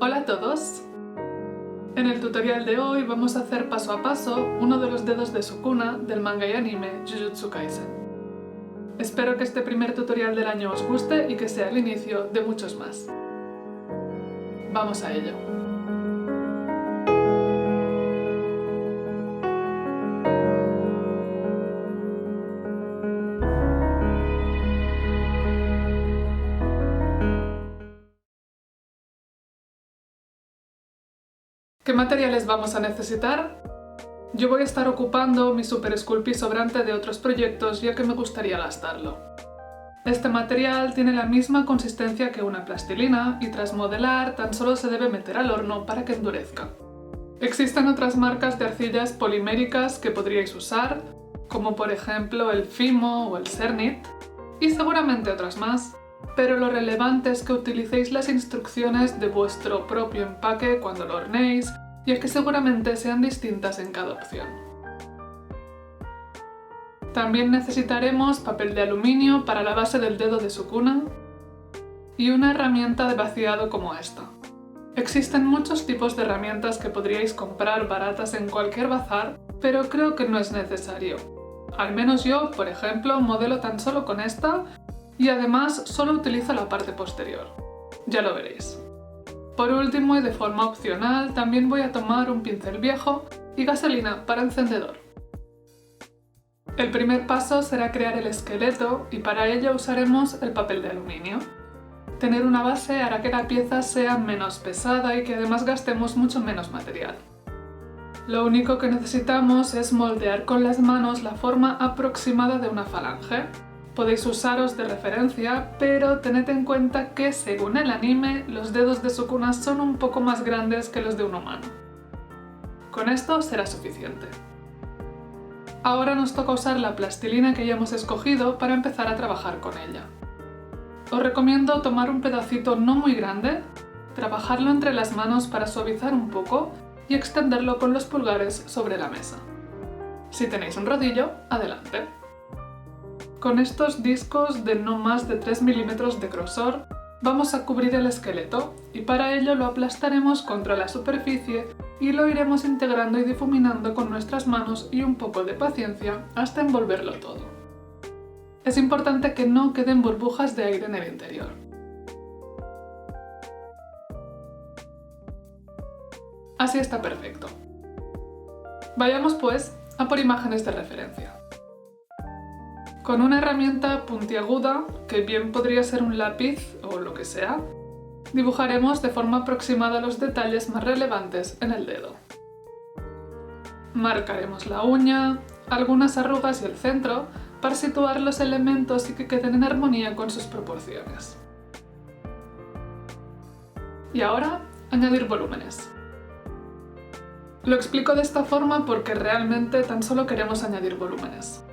Hola a todos. En el tutorial de hoy vamos a hacer paso a paso uno de los dedos de Sukuna del manga y anime Jujutsu Kaisen. Espero que este primer tutorial del año os guste y que sea el inicio de muchos más. Vamos a ello. ¿Qué materiales vamos a necesitar? Yo voy a estar ocupando mi Super Sculpey sobrante de otros proyectos ya que me gustaría gastarlo. Este material tiene la misma consistencia que una plastilina y tras modelar tan solo se debe meter al horno para que endurezca. Existen otras marcas de arcillas poliméricas que podríais usar, como por ejemplo el Fimo o el Cernit, y seguramente otras más, pero lo relevante es que utilicéis las instrucciones de vuestro propio empaque cuando lo horneéis, ya que seguramente sean distintas en cada opción. También necesitaremos papel de aluminio para la base del dedo de Sukuna y una herramienta de vaciado como esta. Existen muchos tipos de herramientas que podríais comprar baratas en cualquier bazar, pero creo que no es necesario. Al menos yo, por ejemplo, modelo tan solo con esta y además solo utilizo la parte posterior. Ya lo veréis. Por último y de forma opcional, también voy a tomar un pincel viejo y gasolina para encendedor. El primer paso será crear el esqueleto y para ello usaremos el papel de aluminio. Tener una base hará que la pieza sea menos pesada y que además gastemos mucho menos material. Lo único que necesitamos es moldear con las manos la forma aproximada de una falange. Podéis usaros de referencia, pero tened en cuenta que según el anime, los dedos de Sukuna son un poco más grandes que los de un humano. Con esto será suficiente. Ahora nos toca usar la plastilina que ya hemos escogido para empezar a trabajar con ella. Os recomiendo tomar un pedacito no muy grande, trabajarlo entre las manos para suavizar un poco y extenderlo con los pulgares sobre la mesa. Si tenéis un rodillo, adelante. Con estos discos de no más de 3 milímetros de grosor vamos a cubrir el esqueleto y para ello lo aplastaremos contra la superficie y lo iremos integrando y difuminando con nuestras manos y un poco de paciencia hasta envolverlo todo. Es importante que no queden burbujas de aire en el interior. Así está perfecto. Vayamos pues a por imágenes de referencia. Con una herramienta puntiaguda, que bien podría ser un lápiz o lo que sea, dibujaremos de forma aproximada los detalles más relevantes en el dedo. Marcaremos la uña, algunas arrugas y el centro para situar los elementos y que queden en armonía con sus proporciones. Y ahora, añadir volúmenes. Lo explico de esta forma porque realmente tan solo queremos añadir volúmenes.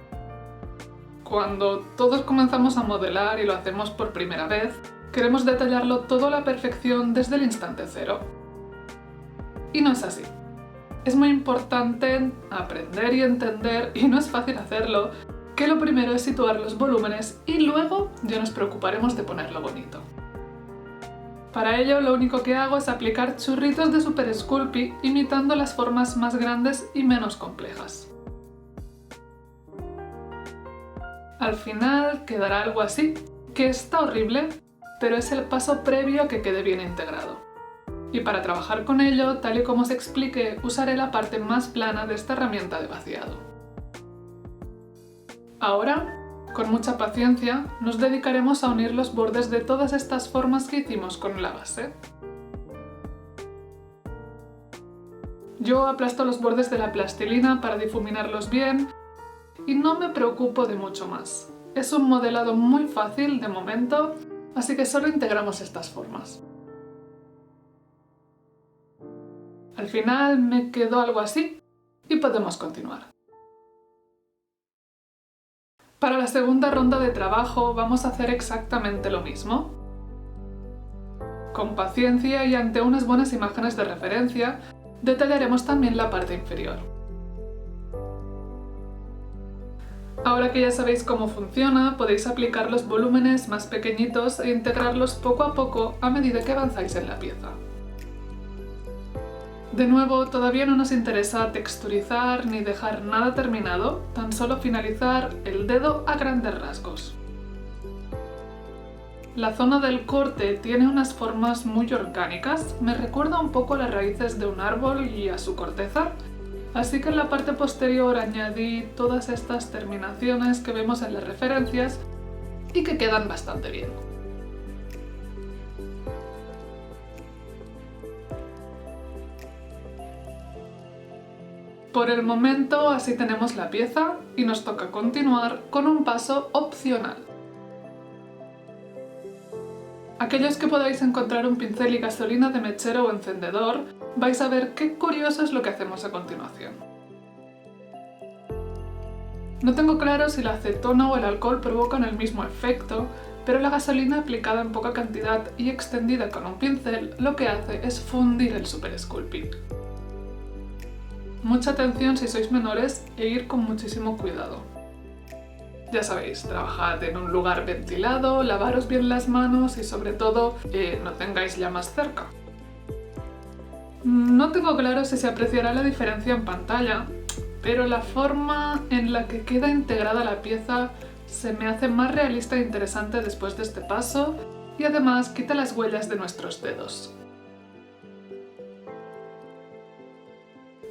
Cuando todos comenzamos a modelar y lo hacemos por primera vez, queremos detallarlo todo a la perfección desde el instante cero. Y no es así. Es muy importante aprender y entender, y no es fácil hacerlo, que lo primero es situar los volúmenes y luego ya nos preocuparemos de ponerlo bonito. Para ello lo único que hago es aplicar churritos de Super Sculpey imitando las formas más grandes y menos complejas. Al final quedará algo así, que está horrible, pero es el paso previo a que quede bien integrado. Y para trabajar con ello, tal y como os expliqué, usaré la parte más plana de esta herramienta de vaciado. Ahora, con mucha paciencia, nos dedicaremos a unir los bordes de todas estas formas que hicimos con la base. Yo aplasto los bordes de la plastilina para difuminarlos bien, y no me preocupo de mucho más. Es un modelado muy fácil de momento, así que solo integramos estas formas. Al final me quedó algo así y podemos continuar. Para la segunda ronda de trabajo vamos a hacer exactamente lo mismo. Con paciencia y ante unas buenas imágenes de referencia, detallaremos también la parte inferior. Ahora que ya sabéis cómo funciona, podéis aplicar los volúmenes más pequeñitos e integrarlos poco a poco a medida que avanzáis en la pieza. De nuevo, todavía no nos interesa texturizar ni dejar nada terminado, tan solo finalizar el dedo a grandes rasgos. La zona del corte tiene unas formas muy orgánicas, me recuerda un poco a las raíces de un árbol y a su corteza, así que en la parte posterior añadí todas estas terminaciones que vemos en las referencias y que quedan bastante bien. Por el momento así tenemos la pieza y nos toca continuar con un paso opcional. Aquellos que podáis encontrar un pincel y gasolina de mechero o encendedor, vais a ver qué curioso es lo que hacemos a continuación. No tengo claro si la acetona o el alcohol provocan el mismo efecto, pero la gasolina aplicada en poca cantidad y extendida con un pincel lo que hace es fundir el Super Sculpey. Mucha atención si sois menores e ir con muchísimo cuidado. Ya sabéis, trabajad en un lugar ventilado, lavaros bien las manos y sobre todo no tengáis llamas cerca. No tengo claro si se apreciará la diferencia en pantalla, pero la forma en la que queda integrada la pieza se me hace más realista e interesante después de este paso y además quita las huellas de nuestros dedos.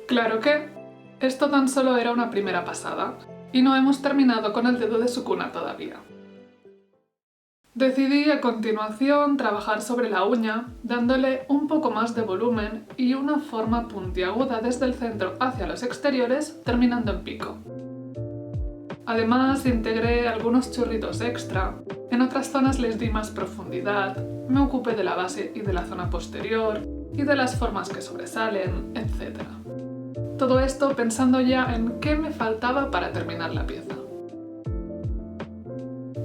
Claro que esto tan solo era una primera pasada y no hemos terminado con el dedo de Sukuna todavía. Decidí a continuación trabajar sobre la uña, dándole un poco más de volumen y una forma puntiaguda desde el centro hacia los exteriores, terminando en pico. Además, integré algunos churritos extra, en otras zonas les di más profundidad, me ocupé de la base y de la zona posterior, y de las formas que sobresalen, etc. Todo esto pensando ya en qué me faltaba para terminar la pieza.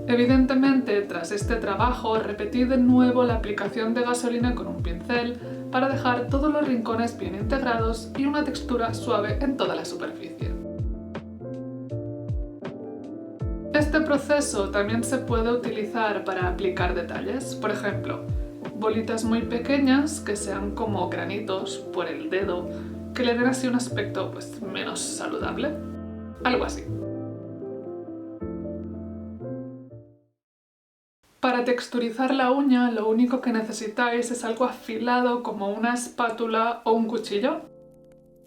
Evidentemente, tras este trabajo, repetí de nuevo la aplicación de gasolina con un pincel para dejar todos los rincones bien integrados y una textura suave en toda la superficie. Este proceso también se puede utilizar para aplicar detalles, por ejemplo, bolitas muy pequeñas que sean como granitos por el dedo, que le den así un aspecto menos saludable, algo así. Para texturizar la uña lo único que necesitáis es algo afilado como una espátula o un cuchillo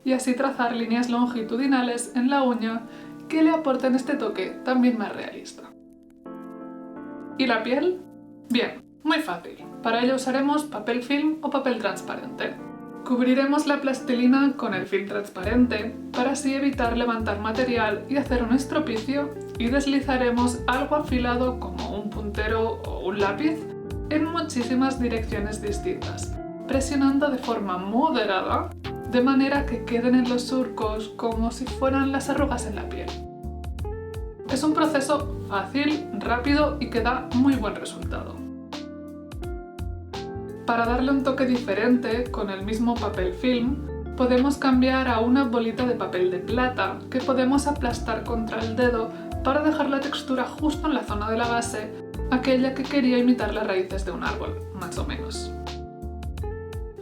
y así trazar líneas longitudinales en la uña que le aporten este toque también más realista. ¿Y la piel? Bien, muy fácil. Para ello usaremos papel film o papel transparente. Cubriremos la plastilina con el film transparente para así evitar levantar material y hacer un estropicio y deslizaremos algo afilado como un puntero o un lápiz en muchísimas direcciones distintas, presionando de forma moderada de manera que queden en los surcos como si fueran las arrugas en la piel. Es un proceso fácil, rápido y que da muy buen resultado. Para darle un toque diferente, con el mismo papel film, podemos cambiar a una bolita de papel de plata que podemos aplastar contra el dedo para dejar la textura justo en la zona de la base, aquella que quería imitar las raíces de un árbol, más o menos.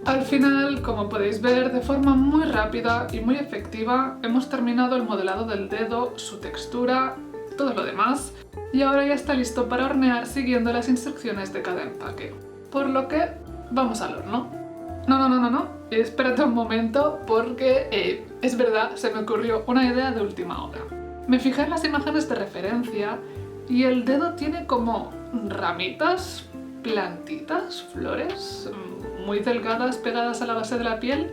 Al final, como podéis ver, de forma muy rápida y muy efectiva, hemos terminado el modelado del dedo, su textura, todo lo demás, y ahora ya está listo para hornear siguiendo las instrucciones de cada empaque. Por lo que vamos al horno. No, espérate un momento porque es verdad, se me ocurrió una idea de última hora. Me fijé en las imágenes de referencia y el dedo tiene como ramitas, plantitas, flores muy delgadas pegadas a la base de la piel,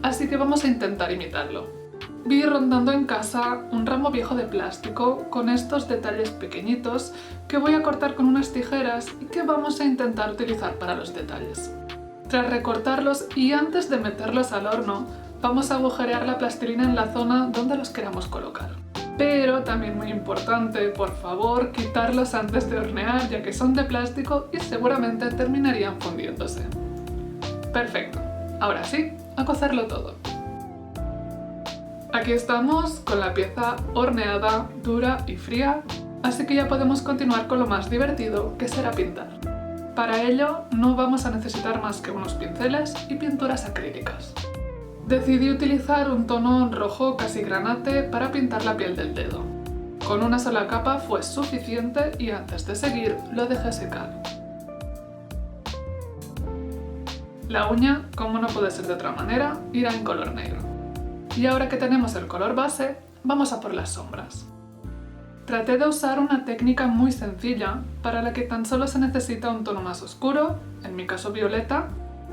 así que vamos a intentar imitarlo. Vi rondando en casa un ramo viejo de plástico con estos detalles pequeñitos que voy a cortar con unas tijeras y que vamos a intentar utilizar para los detalles. Tras recortarlos y antes de meterlos al horno, vamos a agujerear la plastilina en la zona donde los queramos colocar. Pero también muy importante, por favor, quitarlos antes de hornear ya que son de plástico y seguramente terminarían fundiéndose. Perfecto, ahora sí, a cocerlo todo. Aquí estamos con la pieza horneada, dura y fría, así que ya podemos continuar con lo más divertido, que será pintar. Para ello no vamos a necesitar más que unos pinceles y pinturas acrílicas. Decidí utilizar un tono rojo casi granate para pintar la piel del dedo. Con una sola capa fue suficiente y antes de seguir lo dejé secar. La uña, como no puede ser de otra manera, irá en color negro. Y ahora que tenemos el color base, vamos a por las sombras. Traté de usar una técnica muy sencilla para la que tan solo se necesita un tono más oscuro, en mi caso violeta,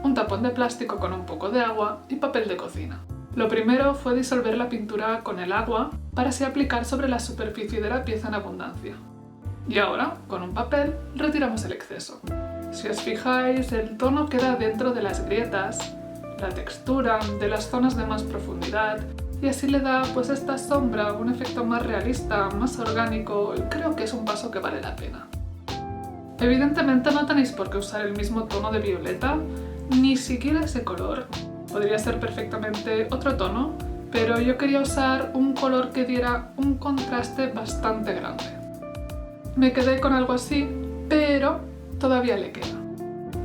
un tapón de plástico con un poco de agua y papel de cocina. Lo primero fue disolver la pintura con el agua para así aplicar sobre la superficie de la pieza en abundancia. Y ahora, con un papel, retiramos el exceso. Si os fijáis, el tono queda dentro de las grietas, la textura de las zonas de más profundidad y así le da pues esta sombra un efecto más realista, más orgánico y creo que es un paso que vale la pena. Evidentemente no tenéis por qué usar el mismo tono de violeta, ni siquiera ese color. Podría ser perfectamente otro tono, pero yo quería usar un color que diera un contraste bastante grande. Me quedé con algo así, pero todavía le queda.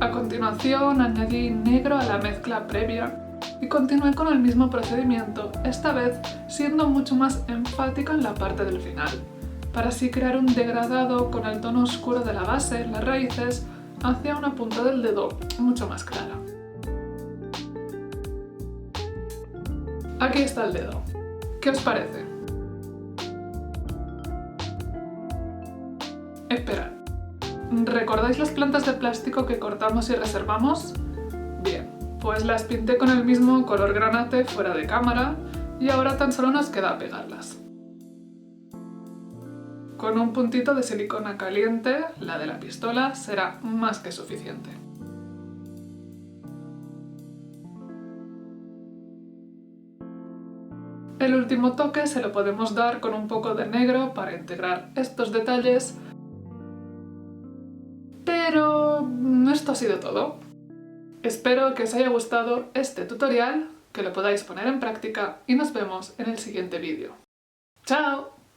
A continuación añadí negro a la mezcla previa y continué con el mismo procedimiento, esta vez siendo mucho más enfática en la parte del final, para así crear un degradado con el tono oscuro de la base, las raíces, hacia una punta del dedo mucho más clara. Aquí está el dedo. ¿Qué os parece? Esperad. ¿Recordáis las plantas de plástico que cortamos y reservamos? Bien, pues las pinté con el mismo color granate fuera de cámara y ahora tan solo nos queda pegarlas. Con un puntito de silicona caliente, la de la pistola, será más que suficiente. El último toque se lo podemos dar con un poco de negro para integrar estos detalles. Pero esto ha sido todo. Espero que os haya gustado este tutorial, que lo podáis poner en práctica y nos vemos en el siguiente vídeo. ¡Chao!